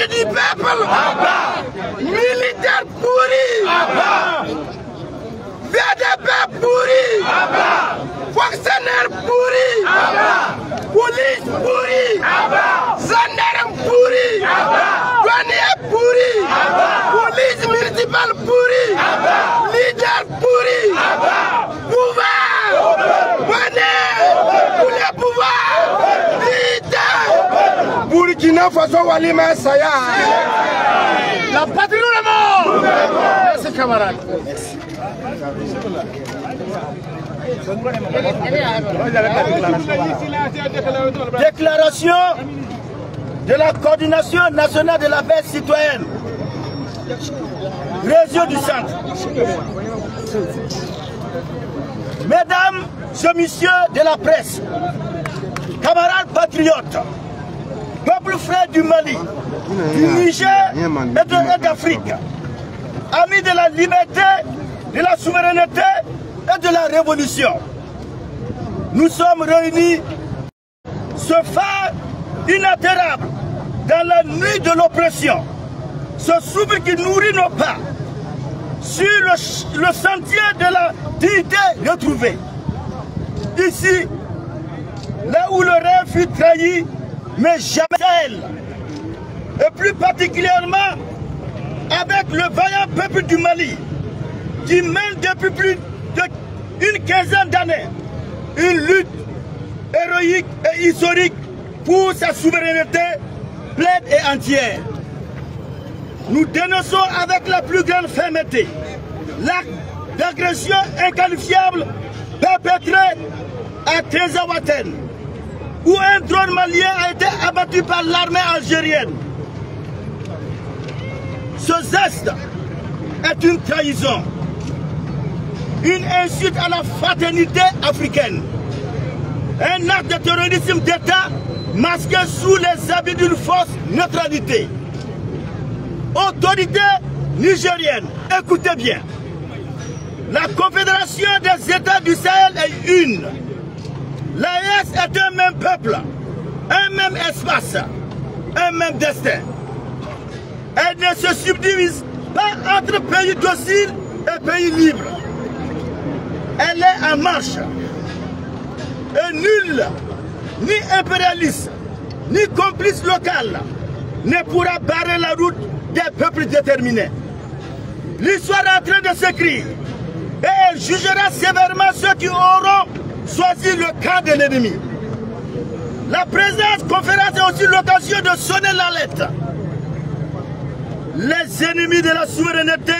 Ennemi du peuple. Militaire pourri. VDP pourri. Fonctionnaire pourri. Police pourri. Gendarme pourri. Douanier pourri. Police municipale pourri. Leader pourri. Pouvoir. Venez. Pour les pouvoirs. Leader. Burkina Faso Walima Saya. La patrie ou la mort. Merci camarades. Merci. Déclaration de la coordination nationale de la paix citoyenne, région du centre. Mesdames et messieurs de la presse, camarades patriotes, peuple frère du Mali, du Niger et d'Afrique, amis de la liberté, de la souveraineté et de la révolution. Nous sommes réunis, ce phare inaltérable dans la nuit de l'oppression, ce souffle qui nourrit nos pas, sur le sentier de la dignité retrouvée. Ici, là où le rêve fut trahi, mais jamais elle. Et plus particulièrement avec le vaillant peuple du Mali, qui mène depuis plus d'une quinzaine d'années une lutte héroïque et historique pour sa souveraineté pleine et entière. Nous dénonçons avec la plus grande fermeté l'acte d'agression inqualifiable perpétré à Tezawaten, où un drone malien a été abattu par l'armée algérienne. Ce geste est une trahison, une insulte à la fraternité africaine, un acte de terrorisme d'État masqué sous les habits d'une fausse neutralité. Autorités nigériennes, écoutez bien, la Confédération des États du Sahel est une. L'AES est un même peuple, un même espace, un même destin. Elle ne se subdivise pas entre pays dociles et pays libres. Elle est en marche. Et nul, ni impérialiste, ni complice local, ne pourra barrer la route des peuples déterminés. L'histoire est en train de s'écrire et elle jugera sévèrement ceux qui auront choisi le camp de l'ennemi. La présente conférence est aussi l'occasion de sonner l'alerte. Les ennemis de la souveraineté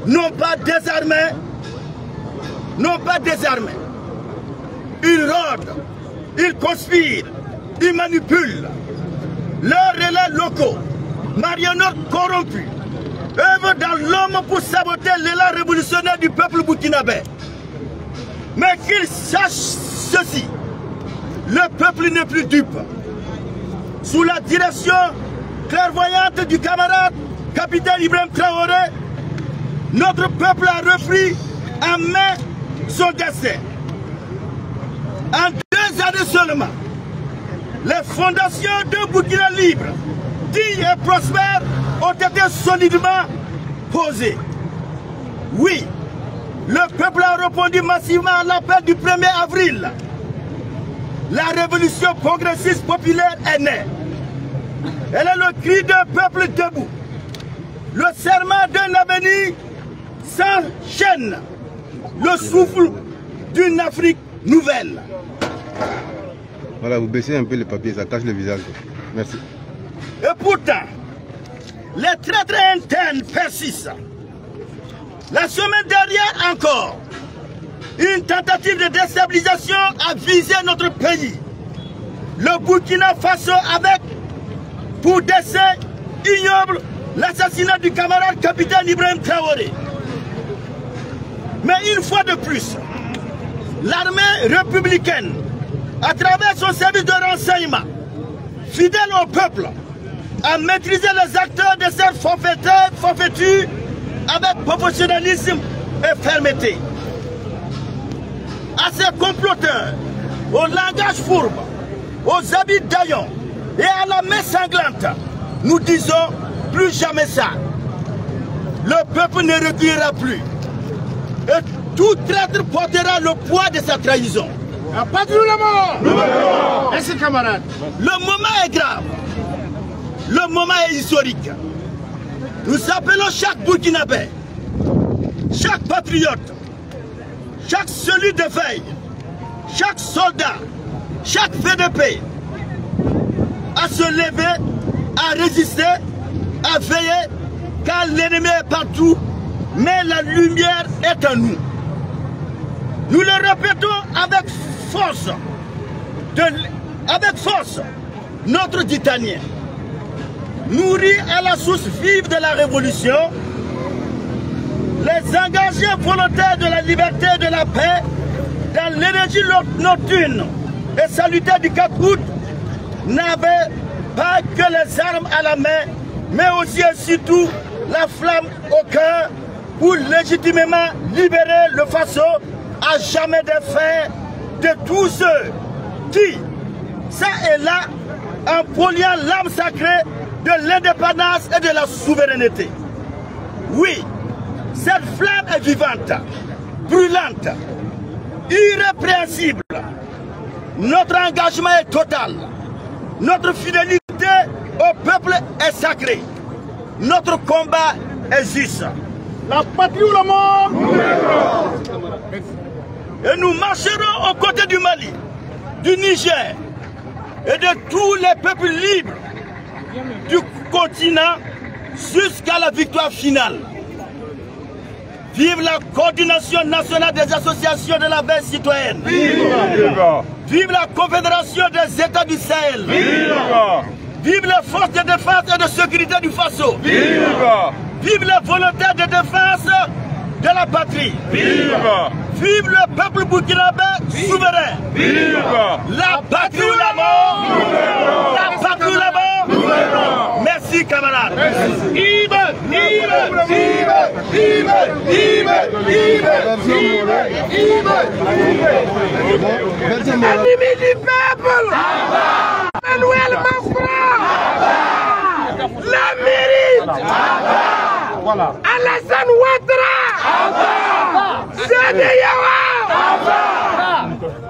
n'ont pas désarmé. Ils rôdent, ils conspirent, ils manipulent. Leurs relais locaux, marionnettes corrompues, œuvrent dans l'homme pour saboter l'élan révolutionnaire du peuple burkinabé. Mais qu'ils sachent ceci, le peuple n'est plus dupe. Sous la direction clairvoyante du camarade capitaine Ibrahim Traoré, notre peuple a repris en main son destin. En 2 années seulement, les fondations de Burkina libre, digne et prospère, ont été solidement posées. Oui, le peuple a répondu massivement à l'appel du 1er avril. La révolution progressiste populaire est née. Elle est le cri d'un peuple debout, le serment d'un avenir sans chaîne, le souffle d'une Afrique nouvelle. Voilà, vous baissez un peu le papier, ça cache le visage. Merci. Et pourtant, les traîtres internes persistent. La semaine dernière encore, une tentative de déstabilisation a visé notre pays. Le Burkina Faso avec, pour décès ignoble, l'assassinat du camarade capitaine Ibrahim Traoré. Mais une fois de plus, l'armée républicaine, à travers son service de renseignement, fidèle au peuple, a maîtrisé les acteurs de cette forfaiture avec professionnalisme et fermeté. À ces comploteurs, au langage fourbe, aux habits d'aillons et à la main sanglante, nous disons plus jamais ça. Le peuple ne reculera plus. Et tout traître portera le poids de sa trahison. Merci camarade. Le moment est grave. Le moment est historique. Nous appelons chaque Burkinabé, chaque patriote, chaque celui de veille, chaque soldat, chaque VDP à se lever, à résister, à veiller, car l'ennemi est partout, mais la lumière est en nous. Nous le répétons avec force, notre titanien, nourri à la source vive de la révolution, les engagés volontaires de la liberté et de la paix dans l'énergie nocturne et salutaire du 4 août n'avaient pas que les armes à la main, mais aussi et surtout la flamme au cœur pour légitimement libérer le Faso à jamais défait de tous ceux qui, ça et là, en poliant l'âme sacrée de l'indépendance et de la souveraineté. Oui, cette flamme est vivante, brûlante, irrépréhensible. Notre engagement est total. Notre fidélité au peuple est sacrée. Notre combat est juste. La patrie ou la mort? Et nous marcherons aux côtés du Mali, du Niger et de tous les peuples libres du continent jusqu'à la victoire finale. Vive la coordination nationale des associations de la veille citoyenne. Vive la Confédération des États du Sahel. Vive les forces de défense et de sécurité du Faso. Vive les volontaires de défense de la patrie. Vive le peuple burkinabé souverain. La patrie ou la mort. La patrie ou la mort. Merci camarades. Ennemi du peuple. Emmanuel Macron. La mérite. Alassane Ouattara. CEDEAO.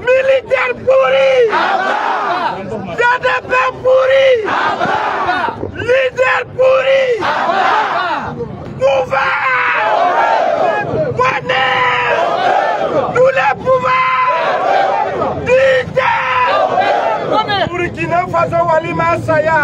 Militaire pourri. JDP pourri. Leader pourri. Pouvoir. Monnaie. Tous les pouvoirs. Dictateur. Burkina Faso Wali Massaya.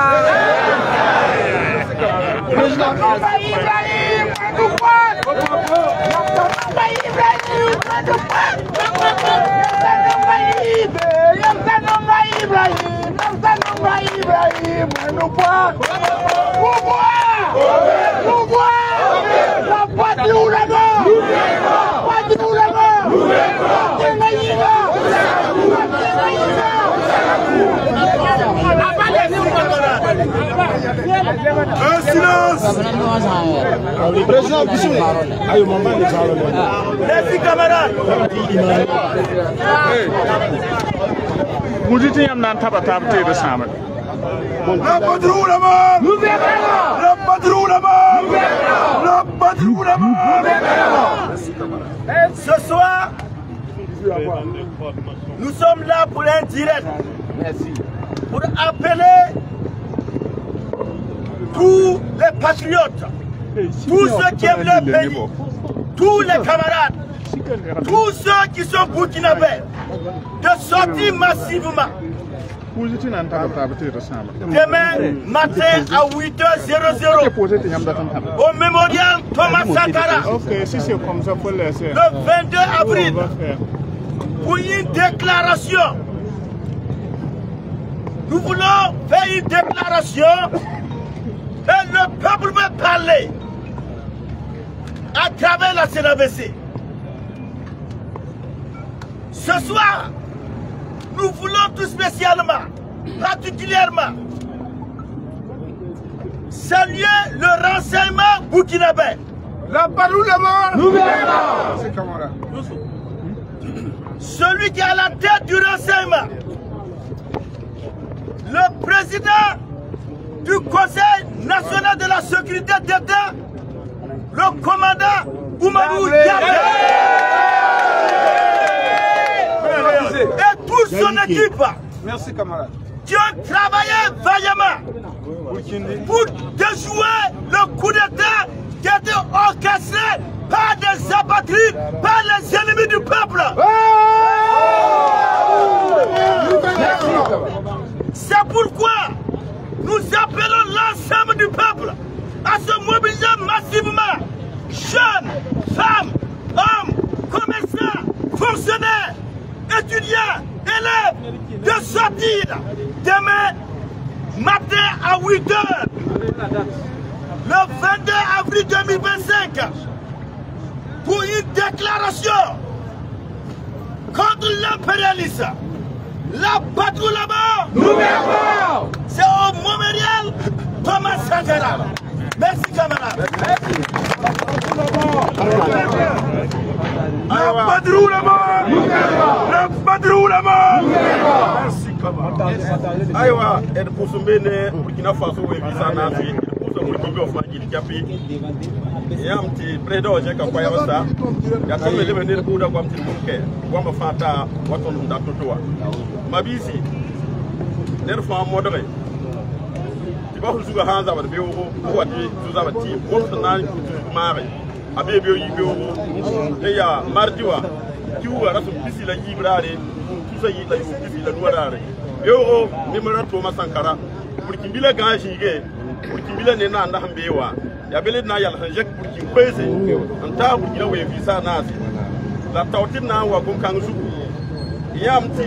Un silence. Merci camarades. La patrie ou la mort. La patrie ou la mort. La patrie ou la mort. Ce soir, nous sommes là pour un direct. Pour appeler tous les patriotes, tous ceux qui aiment leur pays, tous les camarades, tous ceux qui sont burkinabés, de sortir massivement. Demain matin à 8h00 au mémorial Thomas Sankara, le 22 avril, pour une déclaration. Nous voulons faire une déclaration et le peuple veut parler à travers la CNAVC. Ce soir, nous voulons tout spécialement, particulièrement, saluer le renseignement burkinabé. La parole la mort. Celui qui est à la tête du renseignement, le président du Conseil national de la sécurité d'État, le commandant Oumarou Diablé et toute son équipe. Merci, camarade. Qui ont travaillé vaillamment pour déjouer le coup d'État qui a été orchestré par des apatrides, par les ennemis du peuple. C'est pourquoi nous appelons l'ensemble du peuple à se mobiliser massivement. Jeunes, femmes, hommes, commerçants, fonctionnaires, étudiants, élèves, de sortir demain matin à 8 h, le 22 avril 2025, pour une déclaration contre l'impérialisme. La patrouille là-bas, nous verrons. C'est au mémorial Thomas Sankara. Merci camarades. La patrouille là-bas. La patrouille là-bas. Merci camarade. Aïwa, et pour ce béné, Burkina Faso et Bissau, pour ce Burkina Faso et il y a un petit président qui a fait ça. Il y a un petit président qui a fait ça. Il y a un petit ya bele na yal hanjek pour ki kwese anta bu gina we visa nazi la tawtin na wa gon kan su yamti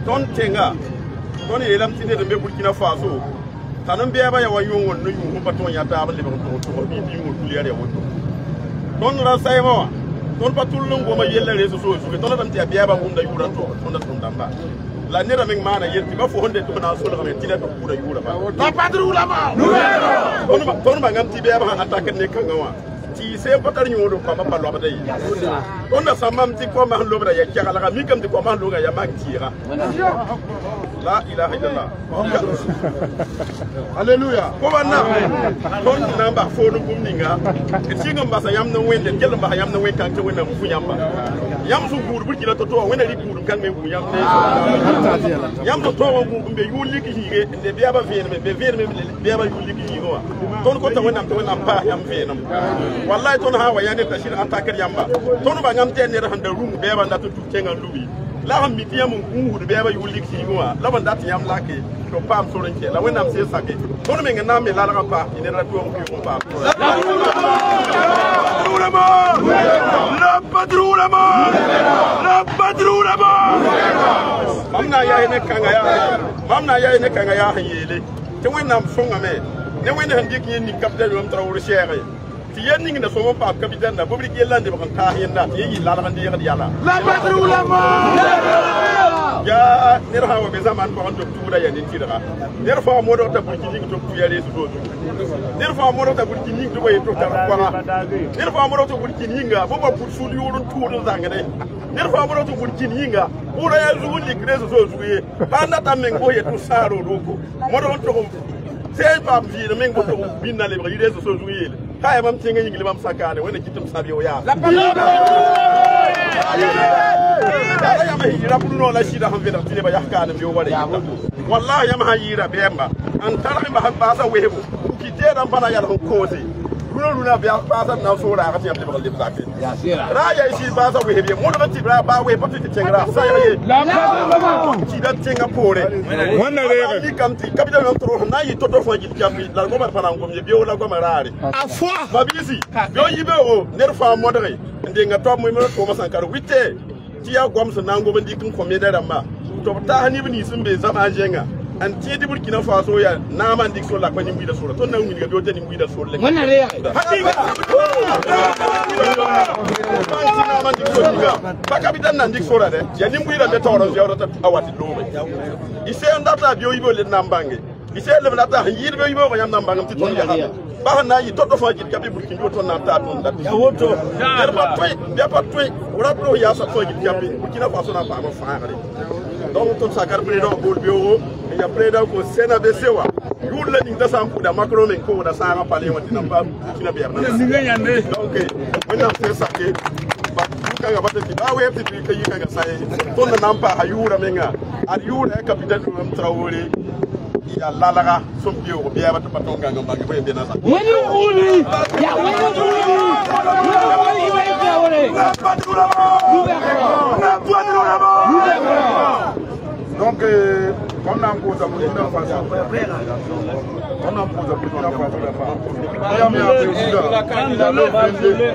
ton tenga ton yelamti ne de me Burkina Faso tanan biya ba ya wayon won no yu baton ya ta ba le to bi mo kuliyar ya woto ton la sayma ton patul ngo ma yella reso so su ton tan ti biya ba hunda yura to ton da damba la nera meng mana yenti ba fo honde to na so la me tila to kura yura ba La patrouille là-bas, nous verrons. ton ba ngam ti be ba attaque ne kangawa ti se patar nyodo ko ma palo ba dai on na samam ti ko ma lo bra ya kala ga mi kam ti ko ma lo ga ya ma tira la ilaha illallah alléluia ko banna ton na ba fo no gum ninga e singa mbasa yam na wende gel ba yam na wen kan te wena fu yamba yam su gur bu kila to to wena ri gur kan me fu yam ne yam to to gum be yuli ki hige de biya ba vene be vene me biya ba yuli ki higo ton ko ta wena to wena pa yam vene wallahi ton ha wa yani tashir attaquer yamba ton ba ngam te ne ran da rum be ba na to tenga lubi la ham mi tiam ngu de be ba yuli ki higo la ban dat yam lake to pam so ren ke la wena am se sake ton me ngana me la la pa ine ra to ko pam la patrouille là-bas. La patrouille là-bas. Mamna ya ne kanga ya. Mamna ya ne kanga ya yele. Te wena mfonga me. Ne wena handiki ni capitaine wam Traoré chere. Ti yenni ngi na so pa capitaine na bobri ke lande ba kan ta yenda yi la la ndi yala. La patrouille là-bas. Ya ne ha wa be zaman ko on to tuura ya ni tira. Ne fa mo do ta burki ni to ku yale su do. Ne fa mo do ta burki ni to way to ta kwara. Ne fa mo do to burki ni nga bo ba pour sulu yorun tuuru zanga de. Ne fa mo do to burki ni nga ura ya zuuli krezo so zuye. Banda ta mengo ye to saro roko. Mo do to c'est pas bien men ko to binna le bari rezo so zuye. Kaya mam tinga ngi limam sakane wona kitum sabiyo ya. La ya ma hira puno la shida han veda tine ba yakana biyo wala wallahi ya ma hira bemba an tarhi ba basa webo kite dan bana ya kozi luna biya basa na so ra gati abde bagal libzafi ya sira ra ya isi basa webe mo do tibra ba we pati tengra sa ya la ki da tenga pore wannan re ni kam ti kabida non tro na yi toto fo git kam la go mar fana ngom ye biyo la go marare afwa mabisi biyo yibe o nerfa modere ndenga to mo mo to masankar witte tiya gwamsa nango bandi kin kome da ramba to ta hani bini sun be zama jenga an tiye di Burkina Faso ya na man dik so la kwani mi da sura to nan mi ga biyo tani mi da sura le wannan re hakika na man dik so diga ba kapitan nan dik sura de ya ni mi da be tawro ya ta awati do me ise ndata biyo yibo le nambange ise le ndata yir biyo yibo ko yam nambangam ti ton ya ba na yi toto fa git kabi Burkina to na ta ton da ya woto ya pa toy ora pro ya sa fa git kabi Burkina Faso na ba ma fa donc ton sakar président bol bio ya preda ko sena be sewa yulla ni da sam da makro men ko da sanga pale wati na ba kina be yarna ni nganyande donc wannan sai sake ba ka ga bata ti ba we ti ka yi ka sai to na nampa ayura menga ayura capitaine Dum Traoré ya lalaga som biyo ko biya bata patonga ngamba ko be na sa wani uli ya wani donc comme on pose à Burkina Faso on a posé à Burkina Faso madame la présidente le 22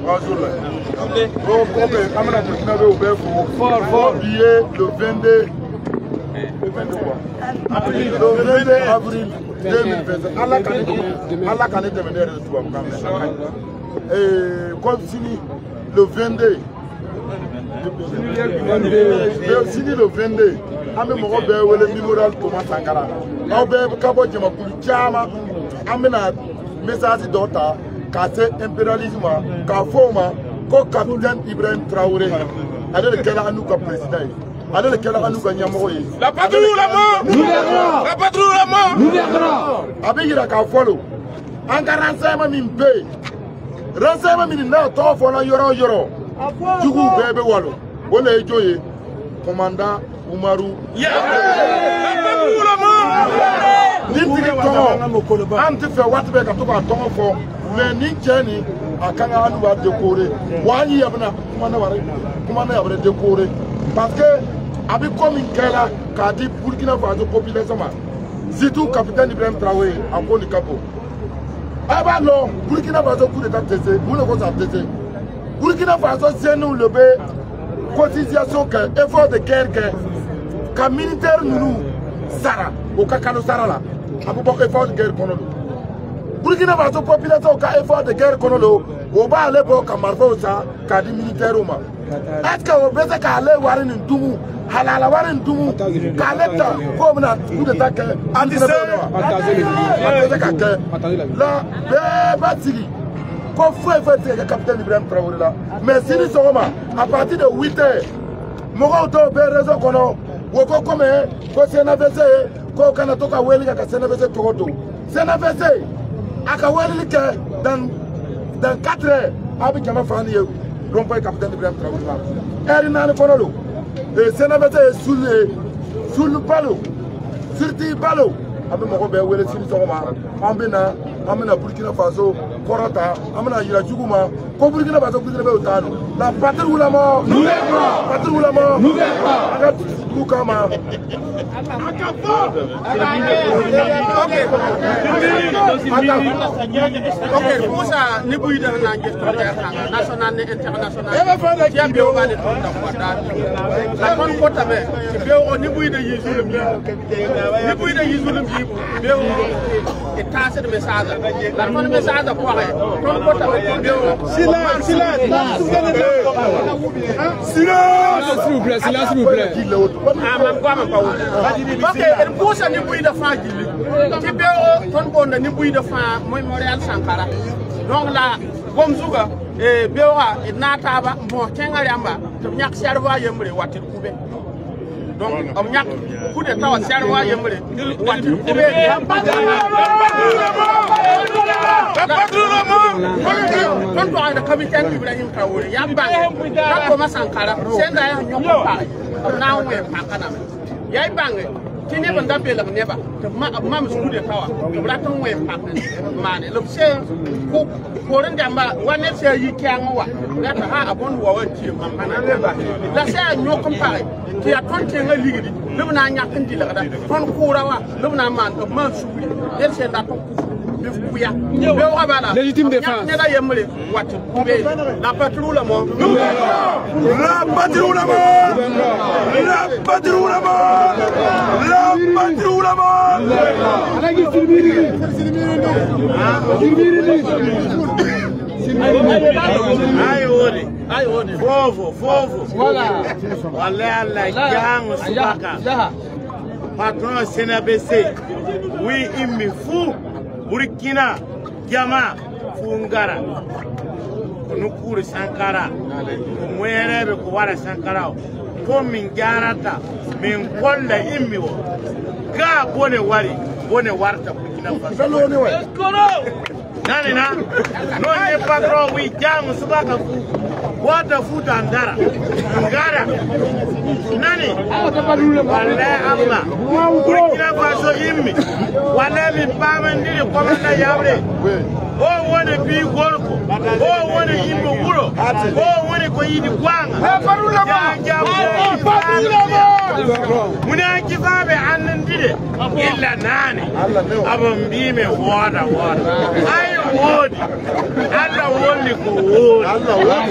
aujourd'hui donc comme amana Burkina Faso ouvert fort billet le 22 avril 2020 Allah kan devenir de toi et comme fini le 22 fini le 22 ame mo be wele memorial Thomas Sankara o be ka bo jema kulu chama amena message dota ka se impérialisme ka foma ko capitaine Ibrahim Traoré ale le kala anu ka président ale le kala anu ka nyamo yi la patrouille la mort la patrouille la mort nous verrons abira ka follow en 45 min be renseignement min na to fo na yoro jugu bebe walo wala ejoye commandant Umaru ya ni tiri to anti fe watbe ka to ba to fo mais ni jeni akanga anu ba décorer wani yabna kuma na yabre décorer parce que abi comme kala ka di Burkina Faso population ma surtout capitaine Ibrahim Traoré en poli capo aba lo Burkina Faso coup d'état tese vous ne ko ça tese Burkina Faso c'est nous le bé cotisation que effort de guerre que militaire nous sara au kakalo sara là abu bok effort de guerre kono Burkina Faso population ka effort de guerre kono o ba le bo kamarfo sa ka di militaire uma est-ce que o bese ka le warin ndumu halala warin ndumu ka leta ko na coup d'état que antise la be batili ko frère le capitaine Ibrahim Traoré là mais si nous sommes à partir de 8h mogo to be réseau kono woko comme ko CNVC ko kana to ka weli ka CNVC to to CNVC aka weli ke dans 4 heures abi jama fani rompoy capitaine Ibrahim Traoré là erina ne kono et CNVC sous le ballon surti ballon abi mogo be weli si nous sommes amena Burkina Faso korata amena yira juguma ko Burkina Faso Burkina be otano la patrouille la mort nous verrons patrouille la mort nous verrons Lukama ok Moussa ni buy def na ngi national et international ya be o bale to da kwada la kon ko tabe be o ni buy de yizulum ni buy de yizulum bi be o et tasser de message la kon message ko waxe kon ko tabe be o silence s'il vous plaît ok el pousa ni buy de fa gili ti be o ton bonda ni buy de fa Memorial Sankara donc la comme zuga e bewa nata ba mo kenga yamba to nyak serva yemre watir kube donc am nyak coup de taw serva yemre watir kube kon to ay capitaine Ibrahim Traoré yamba ko ma Sankara senda ya nyoko pa na we pakana yai bange tine banda bela neba to ma coup de taw braton we pakana mane lo se ko koren damba wane se yi kyanwa la ta ha abon wa wanti mamana la se nyoko pa ti ya tonte nga ligidi lebna nyakin di la da ton kurawa lebna man subi der se da to légitime défense. La patrouille la mort. La patrouille la mort. La patrouille la mort. La patrouille la mort. Voilà. Voilà la gang Subaka. Patron CNBC. Oui, il me fout. Burkina Jama Fungara Nukuri Sankara Mwere Kuwara Sankara Komin Jarata min kolla yimmi o ga bone warta Burkina Faso nani na no ne patron wi jang subaka fu wata futa ndara ngara nani wallahi Allah Burkina Faso yimmi wallahi min pamandiri komanda yabre o woni bi golko o woni yimbe wuro o woni ko yidi gwanga muna kifabe annandire illa nani abon bi me woda ay wodi Allah woni ko wodi Allah wodi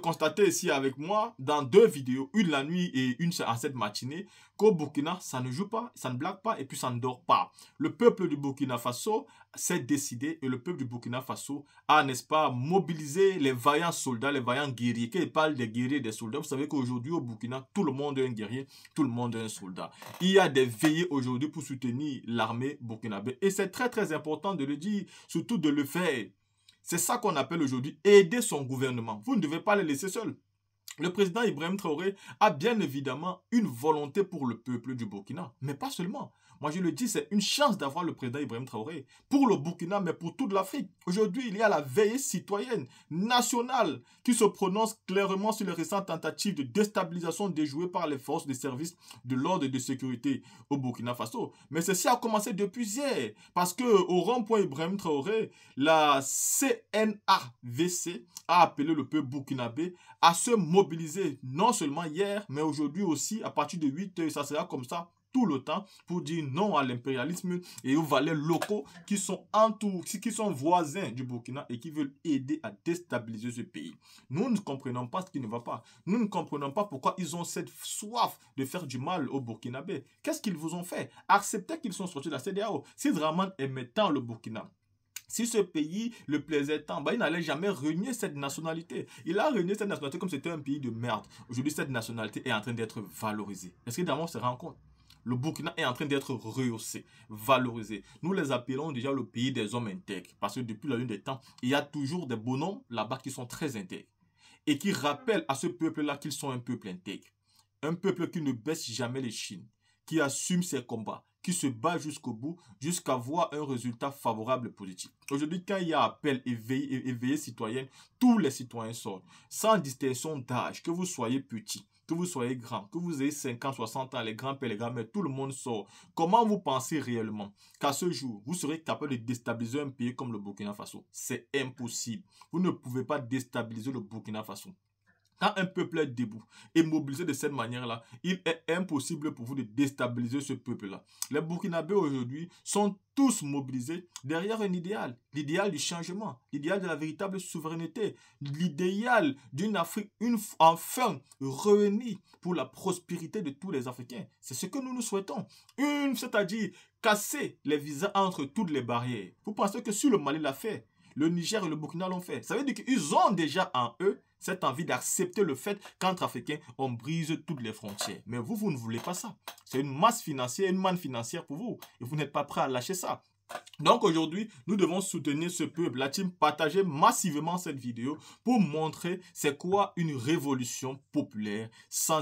Constatez ici avec moi dans 2 vidéos, une la nuit et une en cette matinée, qu'au Burkina, ça ne joue pas, ça ne blague pas et puis ça ne dort pas. Le peuple du Burkina Faso s'est décidé et le peuple du Burkina Faso a, n'est-ce pas, mobilisé les vaillants soldats, les vaillants guerriers. Quand il parle des guerriers et des soldats, vous savez qu'aujourd'hui au Burkina, tout le monde est un guerrier, tout le monde est un soldat. Il y a des veillées aujourd'hui pour soutenir l'armée burkinabé et c'est très très important de le dire, surtout de le faire. C'est ça qu'on appelle aujourd'hui aider son gouvernement. Vous ne devez pas le laisser seul. Le président Ibrahim Traoré a bien évidemment une volonté pour le peuple du Burkina, mais pas seulement. Moi je le dis, c'est une chance d'avoir le président Ibrahim Traoré pour le Burkina, mais pour toute l'Afrique. Aujourd'hui, il y a la veillée citoyenne nationale qui se prononce clairement sur les récentes tentatives de déstabilisation déjouées par les forces de service de l'ordre et de sécurité au Burkina Faso. Mais ceci a commencé depuis hier, parce que au rond-point Ibrahim Traoré, la CNAVC a appelé le peuple burkinabé à se mobiliser non seulement hier, mais aujourd'hui aussi à partir de 8 h. Ça sera comme ça tout le temps pour dire non à l'impérialisme et aux valeurs locaux qui sont voisins du Burkina et qui veulent aider à déstabiliser ce pays. Nous ne comprenons pas ce qui ne va pas. Nous ne comprenons pas pourquoi ils ont cette soif de faire du mal aux Burkinabés. Qu'est-ce qu'ils vous ont fait? Acceptez qu'ils sont sortis de la CEDEAO. Si Draman aimait tant le Burkina, si ce pays le plaisait tant, il n'allait jamais renier cette nationalité. Il a renié cette nationalité comme c'était un pays de merde. Aujourd'hui, cette nationalité est en train d'être valorisée. Est-ce que d'abord on se rend compte? Le Burkina est en train d'être rehaussé, valorisé. Nous les appelons déjà le pays des hommes intègres. Parce que depuis la nuit des temps, il y a toujours des bonhommes là-bas qui sont très intègres. Et qui rappellent à ce peuple-là qu'ils sont un peuple intègre. Un peuple qui ne baisse jamais les chines. Qui assume ses combats. Qui se bat jusqu'au bout, jusqu'à voir un résultat favorable et positif. Aujourd'hui, quand il y a appel et veillée citoyenne, tous les citoyens sortent. Sans distinction d'âge, que vous soyez petit, que vous soyez grand, que vous ayez 50, 60 ans, les grands-pères, les grands-mères, tout le monde sort. Comment vous pensez réellement qu'à ce jour, vous serez capable de déstabiliser un pays comme le Burkina Faso? C'est impossible. Vous ne pouvez pas déstabiliser le Burkina Faso. Quand un peuple est debout et mobilisé de cette manière-là, il est impossible pour vous de déstabiliser ce peuple-là. Les Burkinabés aujourd'hui sont tous mobilisés derrière un idéal. L'idéal du changement, l'idéal de la véritable souveraineté, l'idéal d'une Afrique enfin réunie pour la prospérité de tous les Africains. C'est ce que nous nous souhaitons. C'est-à-dire casser les visas entre toutes les barrières. Vous pensez que si le Mali l'a fait, le Niger et le Burkina l'ont fait. Ça veut dire qu'ils ont déjà en eux cette envie d'accepter le fait qu'entre Africains, on brise toutes les frontières. Mais vous, vous ne voulez pas ça. C'est une masse financière, une manne financière pour vous. Et vous n'êtes pas prêt à lâcher ça. Donc aujourd'hui, nous devons soutenir ce peuple. La team, partagez massivement cette vidéo pour montrer c'est quoi une révolution populaire sans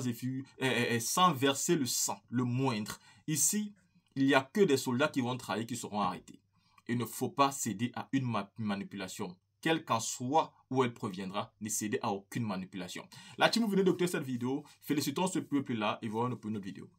verser le sang, le moindre. Ici, il n'y a que des soldats qui vont trahir, qui seront arrêtés. Il ne faut pas céder à une manipulation. Quelle qu'en soit où elle proviendra, ne cédez à aucune manipulation. La team, vous venez d'écouter cette vidéo. Félicitons ce peuple-là et voyons nos vidéos.